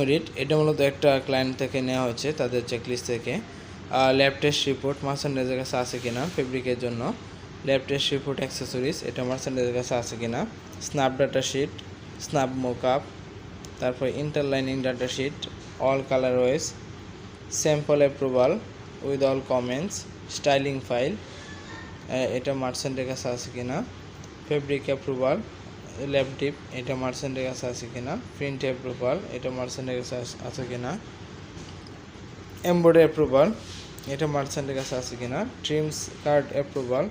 Audit, এটা মূলত একটা ক্লায়েন্ট থেকে নেওয়া হচ্ছে তাদের চেকলিস্ট থেকে। ল্যাব টেস্ট রিপোর্ট মার্চেন্ডাইজের কাছে আছে কিনা ফেব্রিকের জন্য, ল্যাব টেস্ট রিপোর্ট অ্যাক্সেসরিজ এটা মার্চেন্ডাইজের কাছে আছে কিনা, snap data sheet, snap mockup, তারপর interlining data sheet, all colour ways, sample approval with all comments, styling file এটা মার্চেন্টের কাছে আছে কিনা, ফেব্রিক অ্যাপ্রুভাল, ল্যাব ডিপ এটা মার্চেন্টের কাছে আছে কিনা, প্রিন্ট অ্যাপ্রুভাল এটা মার্চেন্টের কাছে আছে কিনা, এমব্রয়ডারি অ্যাপ্রুভাল এটা মার্চেন্টের কাছে আছে কিনা, ট্রিমস কার্ড অ্যাপ্রুভাল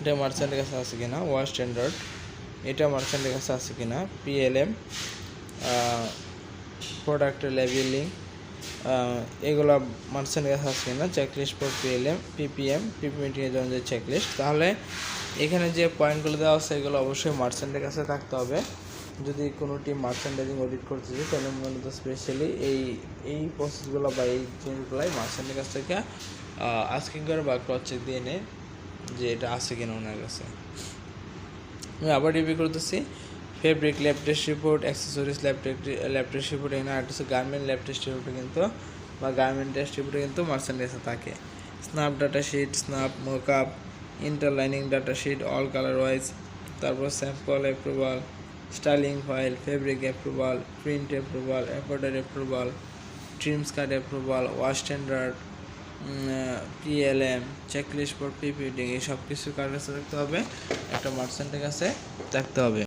এটা মার্চেন্টের কাছে আছে কিনা, ওয়াশ স্ট্যান্ডার্ড এটা মার্চেন্টের কাছে আছে কিনা, পিএলএম প্রোডাক্টের লেবেলিং এগুলো মার্চেন্টের কাছে আছে কিনা, চেকলিস্ট ফর পিএলএম পিপিএম পিপিএমের জন্য যে চেকলিস্ট। তাহলে এখানে যে পয়েন্টগুলো দেওয়া আছে এগুলো অবশ্যই মার্চেন্টের কাছে থাকতে হবে। যদি কোনো টিম মার্চেন্ডাইজিং অডিট করতে চাই তাহলে মূলত স্পেশালি এই প্রসেসগুলো বা এই জিনিসগুলোই মার্চেন্টের কাছ থেকে আস্কিং করে বা ক্রস চেক দিয়ে নেয় যে এটা আছে কিনা ওনার কাছে। আমি আবার রিভিউ করতেছি, fabric lab test report, accessories lab test report, এখানে আর হচ্ছে গার্মেন্ট ল্যাব টেস্ট রিপোর্ট কিন্তু বা গার্মেন্ট টেস্ট রিপোর্টে কিন্তু মার্চেন্টের কাছে থাকে। Snap data sheet, snap mockup, interlining data sheet, all colour wise, তারপর sample approval, styling file, fabric approval, print approval, embroidery approval, trims card approval, wash standard, PLM, checklist for পিপিডিং এই সব কিছু কার কাছে থাকতে হবে, একটা মার্চেন্টের কাছে থাকতে হবে।